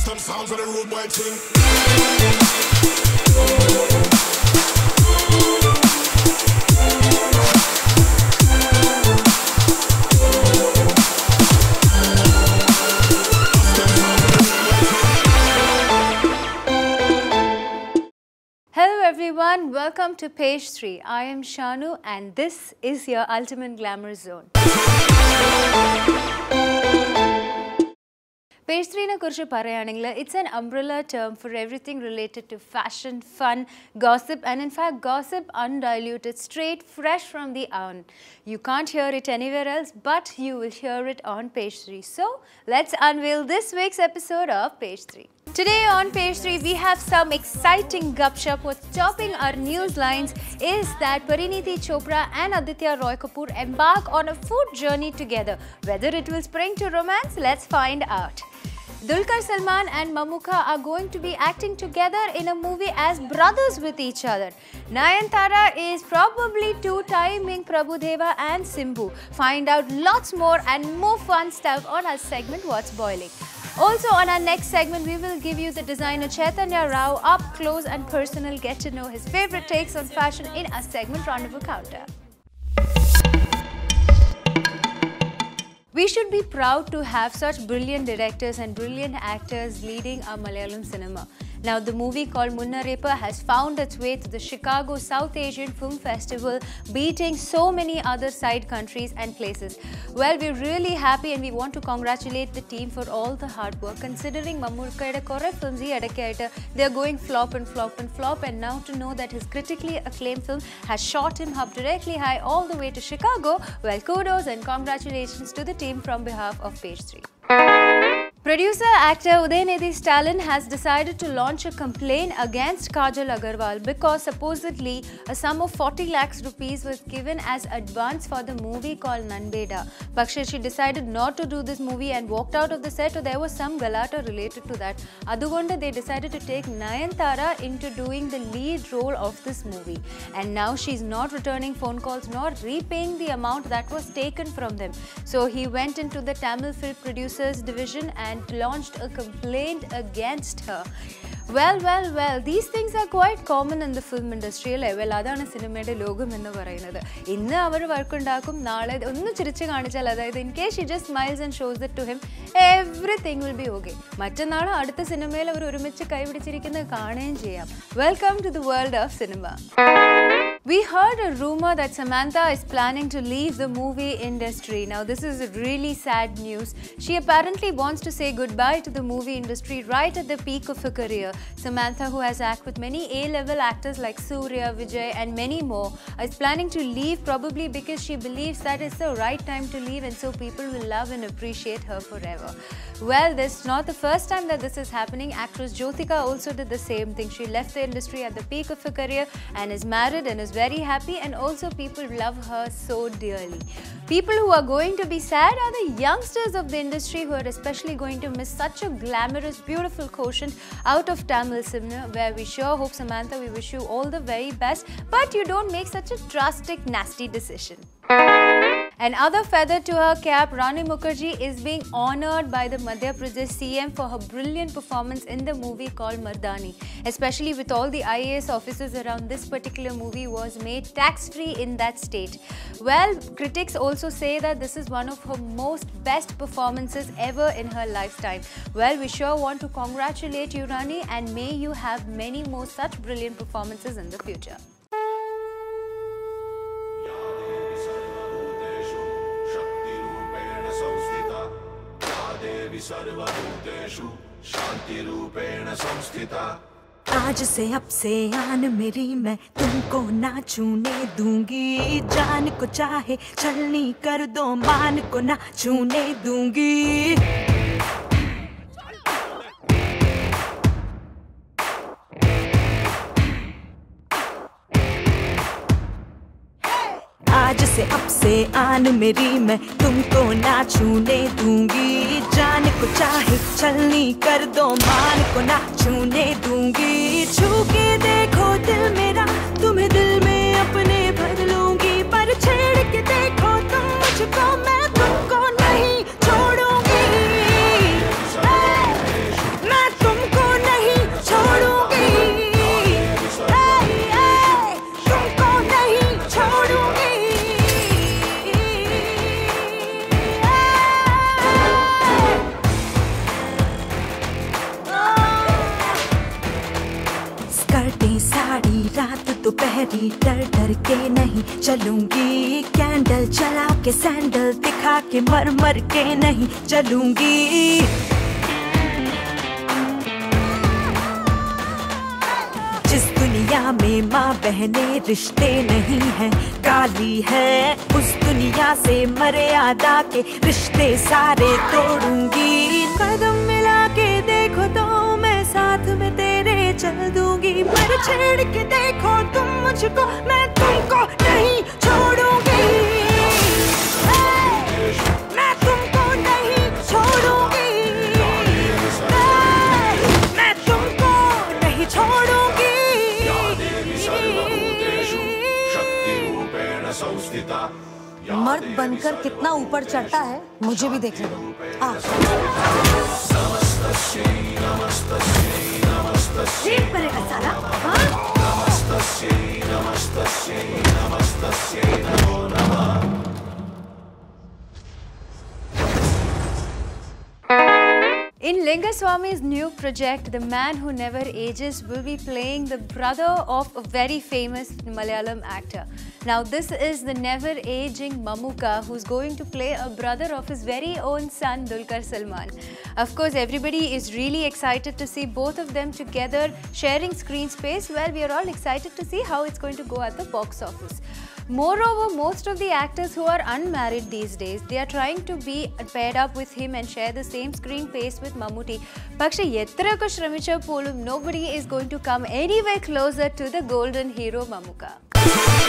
Custom sounds of the road boy thing. Hello everyone, welcome to page 3. I am Shanu and this is your Ultimate Glamour Zone. Page 3 ne kurichu parayanengil, it's an umbrella term for everything related to fashion, fun, gossip, and in fact gossip undiluted, straight, fresh from the oven. You can't hear it anywhere else, but you will hear it on page 3. So let's unveil this week's episode of page 3. Today on page 3, we have some exciting gupshup. What's topping our news lines is that Parineeti Chopra and Aditya Roy Kapoor embark on a food journey together. Whether it will spring to romance, let's find out. Dulquer Salmaan and Mammootka are going to be acting together in a movie as brothers with each other. Nayanthara is probably two-timing Prabhudeva and Simbu. Find out lots more and more fun stuff on our segment What's Boiling. Also on our next segment, we will give you the designer Chaitanya Rao up close and personal, get to know his favorite takes on fashion in our segment Rendezvous Counter. We should be proud to have such brilliant directors and brilliant actors leading our Malayalam cinema. Now, the movie called Munnarepa has found its way to the Chicago South Asian Film Festival, beating so many other side countries and places. Well, we're really happy and we want to congratulate the team for all the hard work, considering Mammootka's kore films they're going flop and flop and flop, and now to know that his critically acclaimed film has shot him up directly high all the way to Chicago, well, kudos and congratulations to the team from behalf of page 3. Producer actor Udayanidhi Stalin has decided to launch a complaint against Kajal Agarwal because supposedly a sum of 40 lakhs rupees was given as advance for the movie called Nanbeda. But she decided not to do this movie and walked out of the set, or there was some galata related to that. Adugonda they decided to take Nayanthara into doing the lead role of this movie. And now she's not returning phone calls nor repaying the amount that was taken from them. So he went into the Tamil Film Producers Division and launched a complaint against her. Well, these things are quite common in the film industry. Well, that's the cinema logam ennu parayunnathu. Innu avaru work undakkum, naale onnu chirichu kaanichal adayithu in case she just smiles and shows it to him, everything will be okay. Mattannalu adutha cinemayil avaru orumichu kai pidichirikkunna kaanayum cheyyam. Welcome to the world of cinema. We heard a rumor that Samantha is planning to leave the movie industry. Now, this is really sad news. She apparently wants to say goodbye to the movie industry right at the peak of her career. Samantha, who has acted with many A-level actors like Surya, Vijay and many more, is planning to leave probably because she believes that it's the right time to leave and so people will love and appreciate her forever. Well, this is not the first time that this is happening. Actress Jyotika also did the same thing. She left the industry at the peak of her career and is married and is very happy, and also people love her so dearly. People who are going to be sad are the youngsters of the industry who are especially going to miss such a glamorous, beautiful quotient out of Tamil cinema, where we sure hope, Samantha, we wish you all the very best, but you don't make such a drastic, nasty decision. Another feather to her cap, Rani Mukherjee is being honoured by the Madhya Pradesh CM for her brilliant performance in the movie called Mardani. Especially with all the IAS officers around, this particular movie was made tax-free in that state. Well, critics also say that this is one of her most best performances ever in her lifetime. Well, we sure want to congratulate you, Rani, and may you have many more such brilliant performances in the future. आज से अब से आन मेरी मैं तुमको ना छूने दूंगी, जान को चाहे छलनी कर दो मान को ना छूने दूंगी। आज से अब से आन मेरी मैं तुमको ना छूने दूंगी, जान को चाहे छलनी कर दो मान को ना छूने दूंगी। छू के देखो दिल मेरा, तुम्हें दिल में अपने भर लूंगी, पर छेड़ के देखो तुम मुझको, मैं तुमको नहीं छोड़ूंगी। मैं ठहरी डर डर के नहीं चलूंगी, कैंडल जला के सैंडल दिखा के मर मर के नहीं चलूंगी। जिस दुनिया में माँ बहने रिश्ते नहीं हैं, काली है उस दुनिया से मर्यादा के रिश्ते सारे तोड़ूंगी। कदम मिला के देखो तो मैं साथ में तेरे चल दूंगी, पर छेड़ के देखो तुम मुझको मैं तुमको नहीं छोड़ूंगी। मैं तुमको नहीं छोड़ूंगी, मैं तुमको नहीं छोड़ूंगी। मर्द बनकर कितना ऊपर चढ़ता है मुझे भी देखने दो। ठीक करेगा साला, In Lingaswamy's new project, The Man Who Never Ages will be playing the brother of a very famous Malayalam actor. Now, this is the never-aging Mammootty, who's going to play a brother of his very own son, Dulquer Salmaan. Of course, everybody is really excited to see both of them together sharing screen space. Well, we are all excited to see how it's going to go at the box office. Moreover, most of the actors who are unmarried these days, they are trying to be paired up with him and share the same screen space with Mammootty. Pakshe yethrako shramicha polum, nobody is going to come anywhere closer to the golden hero Mammootty.